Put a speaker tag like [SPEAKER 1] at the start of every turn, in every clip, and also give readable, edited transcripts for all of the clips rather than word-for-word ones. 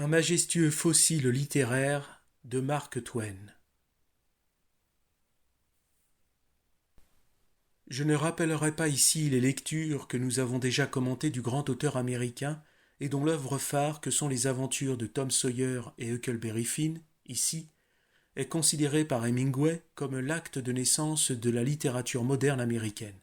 [SPEAKER 1] Un majestueux fossile littéraire de Mark Twain. Je ne rappellerai pas ici les lectures que nous avons déjà commentées du grand auteur américain et dont l'œuvre phare que sont les aventures de Tom Sawyer et Huckleberry Finn, ici, est considérée par Hemingway comme l'acte de naissance de la littérature moderne américaine.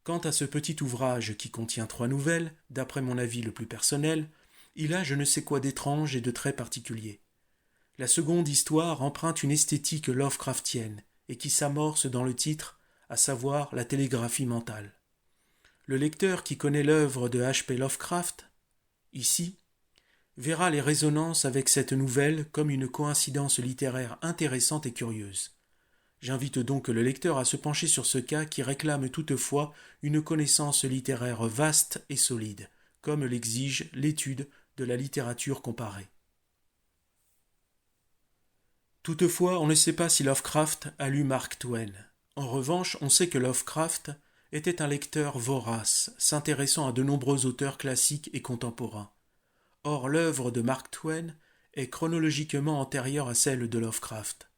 [SPEAKER 1] Quant à ce petit ouvrage qui contient 3 nouvelles, d'après mon avis le plus personnel, il a je ne sais quoi d'étrange et de très particulier. La seconde histoire emprunte une esthétique Lovecraftienne et qui s'amorce dans le titre, à savoir la télégraphie mentale. Le lecteur qui connaît l'œuvre de H. P. Lovecraft, ici, verra les résonances avec cette nouvelle comme une coïncidence littéraire intéressante et curieuse. J'invite donc le lecteur à se pencher sur ce cas qui réclame toutefois une connaissance littéraire vaste et solide, comme l'exige l'étude de la littérature comparée. Toutefois, on ne sait pas si Lovecraft a lu Mark Twain. En revanche, on sait que Lovecraft était un lecteur vorace, s'intéressant à de nombreux auteurs classiques et contemporains. Or, l'œuvre de Mark Twain est chronologiquement antérieure à celle de Lovecraft.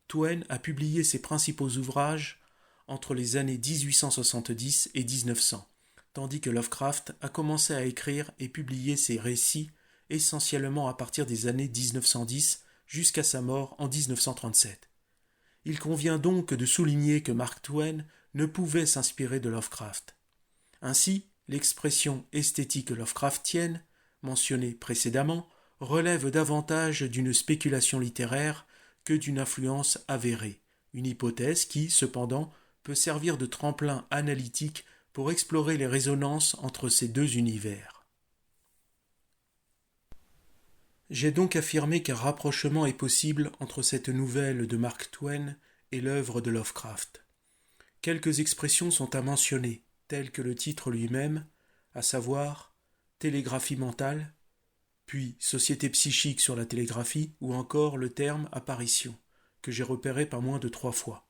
[SPEAKER 1] Twain a publié ses principaux ouvrages entre les années 1870 et 1900, tandis que Lovecraft a commencé à écrire et publier ses récits essentiellement à partir des années 1910 jusqu'à sa mort en 1937. Il convient donc de souligner que Mark Twain ne pouvait s'inspirer de Lovecraft. Ainsi, l'expression esthétique Lovecraftienne, mentionnée précédemment, relève davantage d'une spéculation littéraire que d'une influence avérée, une hypothèse qui, cependant, peut servir de tremplin analytique pour explorer les résonances entre ces deux univers. J'ai donc affirmé qu'un rapprochement est possible entre cette nouvelle de Mark Twain et l'œuvre de Lovecraft. Quelques expressions sont à mentionner, telles que le titre lui-même, à savoir télégraphie mentale, puis société psychique sur la télégraphie, ou encore le terme apparition, que j'ai repéré pas moins de 3 fois.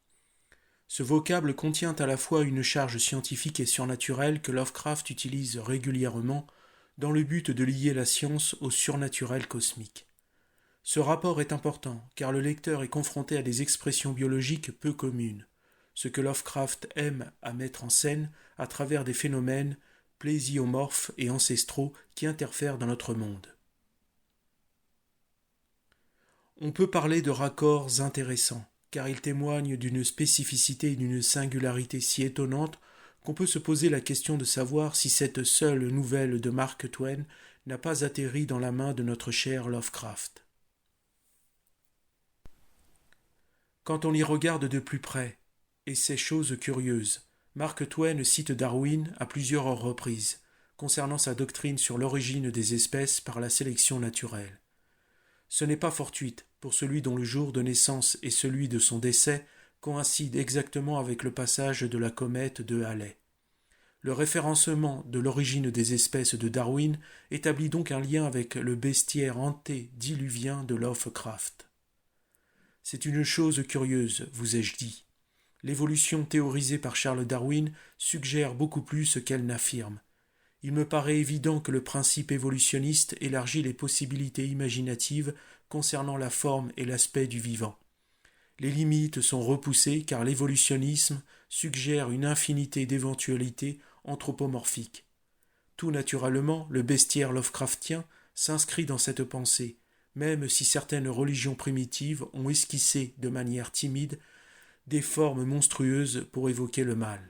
[SPEAKER 1] Ce vocable contient à la fois une charge scientifique et surnaturelle que Lovecraft utilise régulièrement dans le but de lier la science au surnaturel cosmique. Ce rapport est important, car le lecteur est confronté à des expressions biologiques peu communes, ce que Lovecraft aime à mettre en scène à travers des phénomènes plésiomorphes et ancestraux qui interfèrent dans notre monde. On peut parler de raccords intéressants, car ils témoignent d'une spécificité et d'une singularité si étonnante qu'on peut se poser la question de savoir si cette seule nouvelle de Mark Twain n'a pas atterri dans la main de notre cher Lovecraft. Quand on y regarde de plus près, et c'est chose curieuse, Mark Twain cite Darwin à plusieurs reprises, concernant sa doctrine sur l'origine des espèces par la sélection naturelle. Ce n'est pas fortuite pour celui dont le jour de naissance et celui de son décès coïncident exactement avec le passage de la comète de Halley. Le référencement de l'origine des espèces de Darwin établit donc un lien avec le bestiaire antédiluvien de Lovecraft. C'est une chose curieuse, vous ai-je dit. L'évolution théorisée par Charles Darwin suggère beaucoup plus qu'elle n'affirme. Il me paraît évident que le principe évolutionniste élargit les possibilités imaginatives concernant la forme et l'aspect du vivant. Les limites sont repoussées car l'évolutionnisme suggère une infinité d'éventualités anthropomorphiques. Tout naturellement, le bestiaire Lovecraftien s'inscrit dans cette pensée, même si certaines religions primitives ont esquissé de manière timide des formes monstrueuses pour évoquer le mal.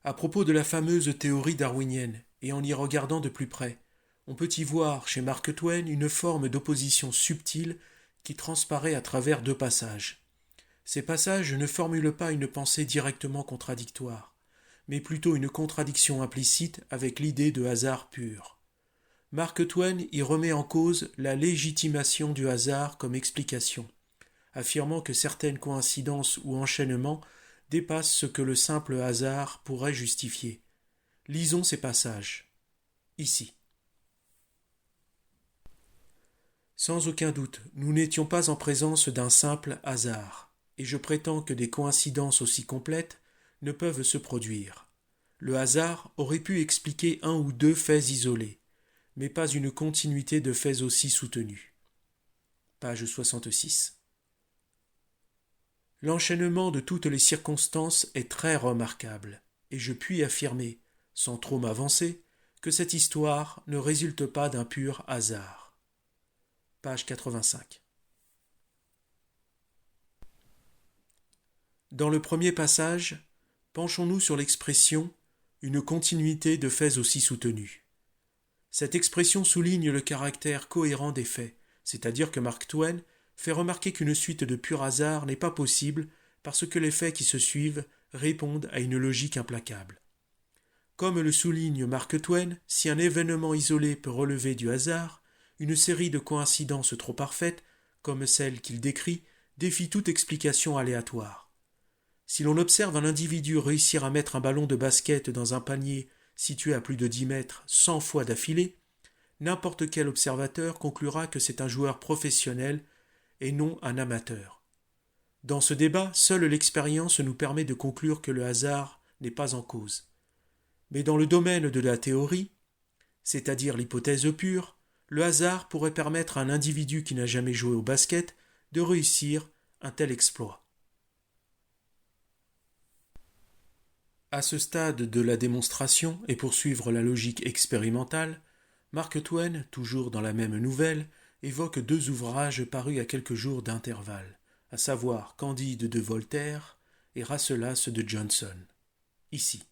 [SPEAKER 1] À propos de la fameuse théorie darwinienne, et en y regardant de plus près, on peut y voir chez Mark Twain une forme d'opposition subtile qui transparaît à travers 2 passages. Ces passages ne formulent pas une pensée directement contradictoire, mais plutôt une contradiction implicite avec l'idée de hasard pur. Mark Twain y remet en cause la légitimation du hasard comme explication, affirmant que certaines coïncidences ou enchaînements dépassent ce que le simple hasard pourrait justifier. Lisons ces passages. Ici. Sans aucun doute, nous n'étions pas en présence d'un simple hasard, et je prétends que des coïncidences aussi complètes ne peuvent se produire. Le hasard aurait pu expliquer 1 ou 2 faits isolés, mais pas une continuité de faits aussi soutenus. Page 66. L'enchaînement de toutes les circonstances est très remarquable, et je puis affirmer, sans trop m'avancer, que cette histoire ne résulte pas d'un pur hasard. Page 85. Dans le premier passage, penchons-nous sur l'expression « une continuité de faits aussi soutenus ». Cette expression souligne le caractère cohérent des faits, c'est-à-dire que Mark Twain fait remarquer qu'une suite de pur hasard n'est pas possible parce que les faits qui se suivent répondent à une logique implacable. Comme le souligne Mark Twain, si un événement isolé peut relever du hasard, une série de coïncidences trop parfaites, comme celle qu'il décrit, défie toute explication aléatoire. Si l'on observe un individu réussir à mettre un ballon de basket dans un panier situé à plus de 10 mètres 100 fois d'affilée, n'importe quel observateur conclura que c'est un joueur professionnel et non un amateur. Dans ce débat, seule l'expérience nous permet de conclure que le hasard n'est pas en cause. Mais dans le domaine de la théorie, c'est-à-dire l'hypothèse pure, le hasard pourrait permettre à un individu qui n'a jamais joué au basket de réussir un tel exploit. À ce stade de la démonstration, et pour suivre la logique expérimentale, Mark Twain, toujours dans la même nouvelle, évoque 2 ouvrages parus à quelques jours d'intervalle, à savoir Candide de Voltaire et Rasselas de Johnson. Ici.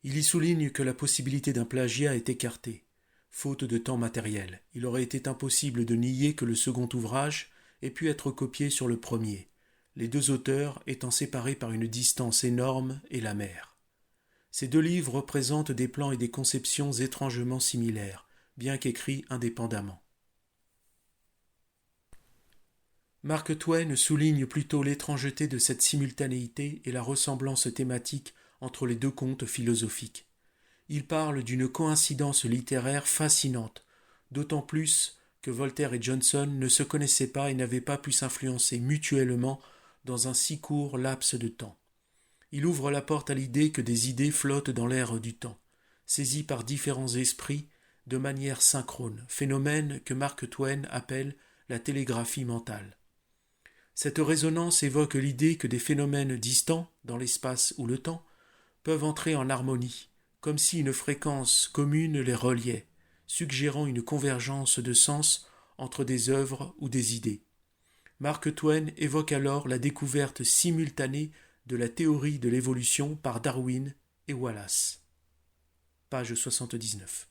[SPEAKER 1] Il y souligne que la possibilité d'un plagiat est écartée, faute de temps matériel. Il aurait été impossible de nier que le second ouvrage ait pu être copié sur le premier, les 2 auteurs étant séparés par une distance énorme et la mer. Ces 2 livres représentent des plans et des conceptions étrangement similaires, bien qu'écrits indépendamment. Mark Twain souligne plutôt l'étrangeté de cette simultanéité et la ressemblance thématique entre les 2 contes philosophiques. Il parle d'une coïncidence littéraire fascinante, d'autant plus que Voltaire et Johnson ne se connaissaient pas et n'avaient pas pu s'influencer mutuellement dans un si court laps de temps. Il ouvre la porte à l'idée que des idées flottent dans l'air du temps, saisies par différents esprits de manière synchrone, phénomène que Mark Twain appelle la télégraphie mentale. Cette résonance évoque l'idée que des phénomènes distants, dans l'espace ou le temps, peuvent entrer en harmonie, comme si une fréquence commune les reliait, suggérant une convergence de sens entre des œuvres ou des idées. Mark Twain évoque alors la découverte simultanée de la théorie de l'évolution par Darwin et Wallace. Page 79.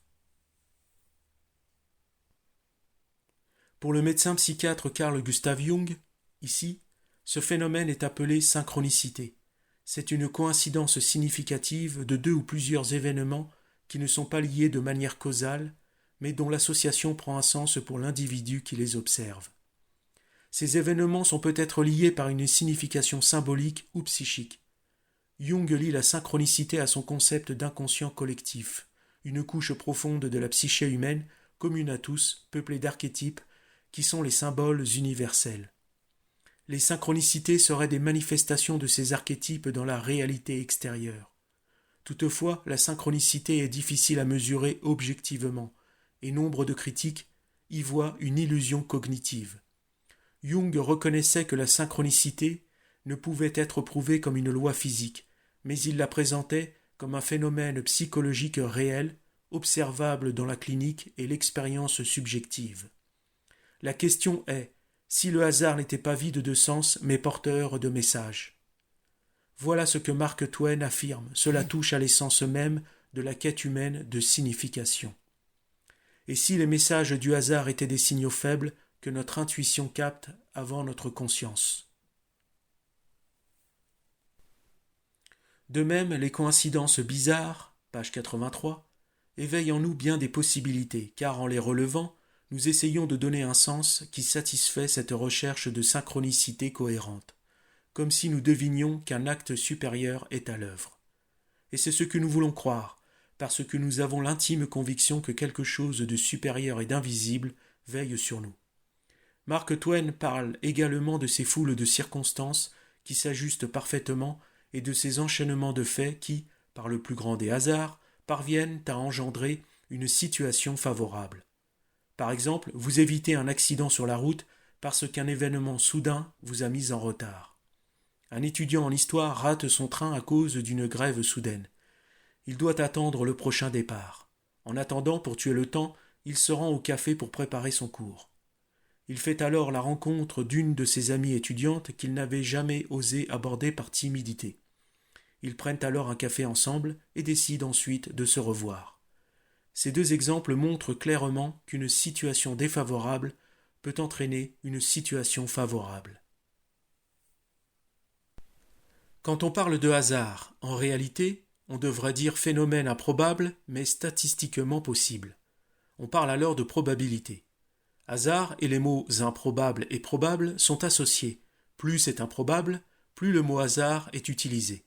[SPEAKER 1] Pour le médecin psychiatre Carl Gustav Jung, ici, ce phénomène est appelé synchronicité. C'est une coïncidence significative de 2 ou plusieurs événements qui ne sont pas liés de manière causale, mais dont l'association prend un sens pour l'individu qui les observe. Ces événements sont peut-être liés par une signification symbolique ou psychique. Jung lie la synchronicité à son concept d'inconscient collectif, une couche profonde de la psyché humaine, commune à tous, peuplée d'archétypes, qui sont les symboles universels. Les synchronicités seraient des manifestations de ces archétypes dans la réalité extérieure. Toutefois, la synchronicité est difficile à mesurer objectivement, et nombre de critiques y voient une illusion cognitive. Jung reconnaissait que la synchronicité ne pouvait être prouvée comme une loi physique, mais il la présentait comme un phénomène psychologique réel, observable dans la clinique et l'expérience subjective. La question est, si le hasard n'était pas vide de sens, mais porteur de messages. Voilà ce que Mark Twain affirme, cela touche à l'essence même de la quête humaine de signification. Et si les messages du hasard étaient des signaux faibles que notre intuition capte avant notre conscience? De même, les coïncidences bizarres, page 83, éveillent en nous bien des possibilités, car en les relevant, nous essayons de donner un sens qui satisfait cette recherche de synchronicité cohérente, comme si nous devinions qu'un acte supérieur est à l'œuvre. Et c'est ce que nous voulons croire, parce que nous avons l'intime conviction que quelque chose de supérieur et d'invisible veille sur nous. Mark Twain parle également de ces foules de circonstances qui s'ajustent parfaitement et de ces enchaînements de faits qui, par le plus grand des hasards, parviennent à engendrer une situation favorable. Par exemple, vous évitez un accident sur la route parce qu'un événement soudain vous a mis en retard. Un étudiant en histoire rate son train à cause d'une grève soudaine. Il doit attendre le prochain départ. En attendant, pour tuer le temps, il se rend au café pour préparer son cours. Il fait alors la rencontre d'une de ses amies étudiantes qu'il n'avait jamais osé aborder par timidité. Ils prennent alors un café ensemble et décident ensuite de se revoir. Ces deux exemples montrent clairement qu'une situation défavorable peut entraîner une situation favorable. Quand on parle de hasard, en réalité, on devrait dire phénomène improbable mais statistiquement possible. On parle alors de probabilité. Hasard et les mots improbable et probable sont associés. Plus c'est improbable, plus le mot hasard est utilisé.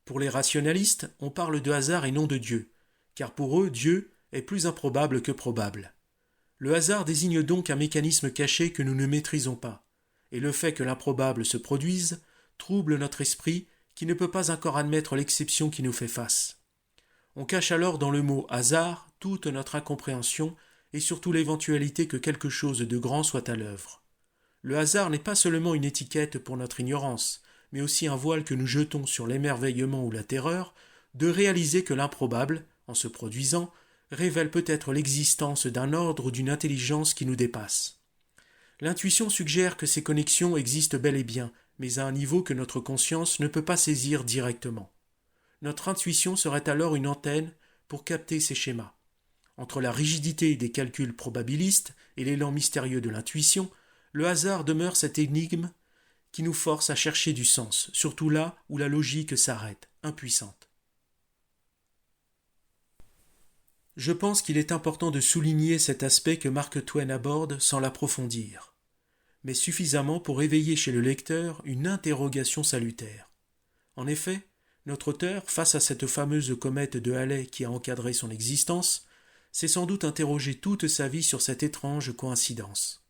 [SPEAKER 1] Pour les rationalistes, on parle de hasard et non de Dieu, car pour eux, Dieu est plus improbable que probable. Le hasard désigne donc un mécanisme caché que nous ne maîtrisons pas, et le fait que l'improbable se produise trouble notre esprit qui ne peut pas encore admettre l'exception qui nous fait face. On cache alors dans le mot hasard toute notre incompréhension et surtout l'éventualité que quelque chose de grand soit à l'œuvre. Le hasard n'est pas seulement une étiquette pour notre ignorance, mais aussi un voile que nous jetons sur l'émerveillement ou la terreur de réaliser que l'improbable, en se produisant, révèle peut-être l'existence d'un ordre ou d'une intelligence qui nous dépasse. L'intuition suggère que ces connexions existent bel et bien, mais à un niveau que notre conscience ne peut pas saisir directement. Notre intuition serait alors une antenne pour capter ces schémas. Entre la rigidité des calculs probabilistes et l'élan mystérieux de l'intuition, le hasard demeure cette énigme qui nous force à chercher du sens, surtout là où la logique s'arrête, impuissante. Je pense qu'il est important de souligner cet aspect que Mark Twain aborde sans l'approfondir, mais suffisamment pour éveiller chez le lecteur une interrogation salutaire. En effet, notre auteur, face à cette fameuse comète de Halley qui a encadré son existence, s'est sans doute interrogé toute sa vie sur cette étrange coïncidence.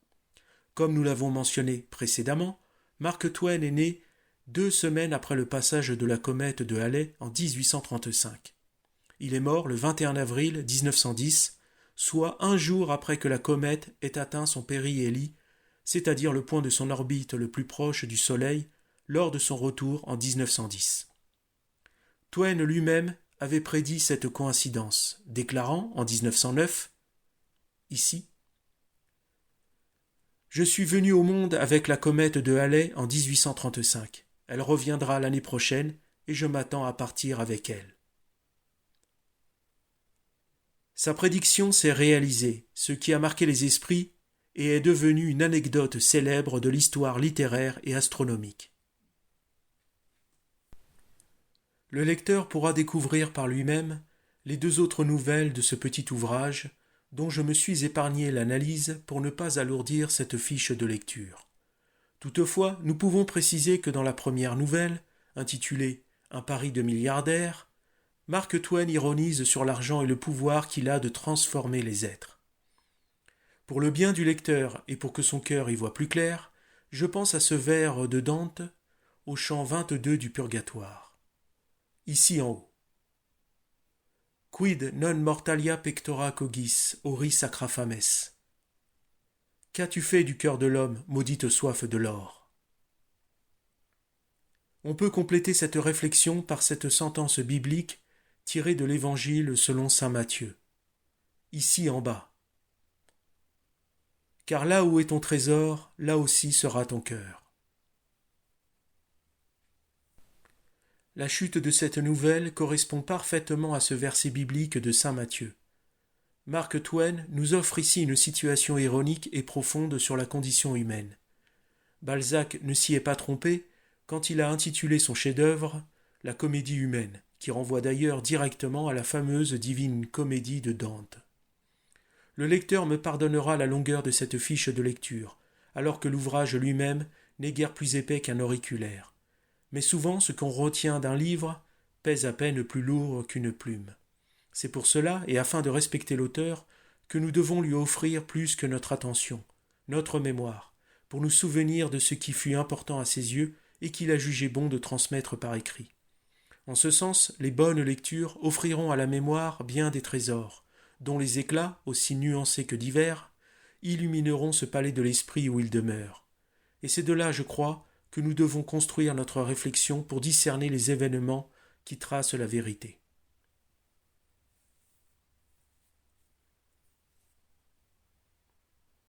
[SPEAKER 1] Comme nous l'avons mentionné précédemment, Mark Twain est né 2 semaines après le passage de la comète de Halley en 1835. Il est mort le 21 avril 1910, soit un jour après que la comète ait atteint son périhélie, c'est-à-dire le point de son orbite le plus proche du Soleil, lors de son retour en 1910. Twain lui-même avait prédit cette coïncidence, déclarant en 1909, ici, « Je suis venu au monde avec la comète de Halley en 1835. Elle reviendra l'année prochaine et je m'attends à partir avec elle. » Sa prédiction s'est réalisée, ce qui a marqué les esprits et est devenu une anecdote célèbre de l'histoire littéraire et astronomique. Le lecteur pourra découvrir par lui-même les 2 autres nouvelles de ce petit ouvrage, dont je me suis épargné l'analyse pour ne pas alourdir cette fiche de lecture. Toutefois, nous pouvons préciser que dans la première nouvelle, intitulée « Un pari de milliardaire », Mark Twain ironise sur l'argent et le pouvoir qu'il a de transformer les êtres. Pour le bien du lecteur et pour que son cœur y voie plus clair, je pense à ce vers de Dante au chant 22 du Purgatoire. Ici en haut. Quid non mortalia pectora cogis, ori sacra fames. Qu'as-tu fait du cœur de l'homme, maudite soif de l'or? On peut compléter cette réflexion par cette sentence biblique tirée de l'Évangile selon saint Matthieu. Ici en bas. Car là où est ton trésor, là aussi sera ton cœur. La chute de cette nouvelle correspond parfaitement à ce verset biblique de saint Matthieu. Mark Twain nous offre ici une situation ironique et profonde sur la condition humaine. Balzac ne s'y est pas trompé quand il a intitulé son chef-d'œuvre « La comédie humaine », qui renvoie d'ailleurs directement à la fameuse Divine Comédie de Dante. Le lecteur me pardonnera la longueur de cette fiche de lecture, alors que l'ouvrage lui-même n'est guère plus épais qu'un auriculaire. Mais souvent, ce qu'on retient d'un livre pèse à peine plus lourd qu'une plume. C'est pour cela, et afin de respecter l'auteur, que nous devons lui offrir plus que notre attention, notre mémoire, pour nous souvenir de ce qui fut important à ses yeux et qu'il a jugé bon de transmettre par écrit. En ce sens, les bonnes lectures offriront à la mémoire bien des trésors, dont les éclats, aussi nuancés que divers, illumineront ce palais de l'esprit où il demeure. Et c'est de là, je crois, que nous devons construire notre réflexion pour discerner les événements qui tracent la vérité.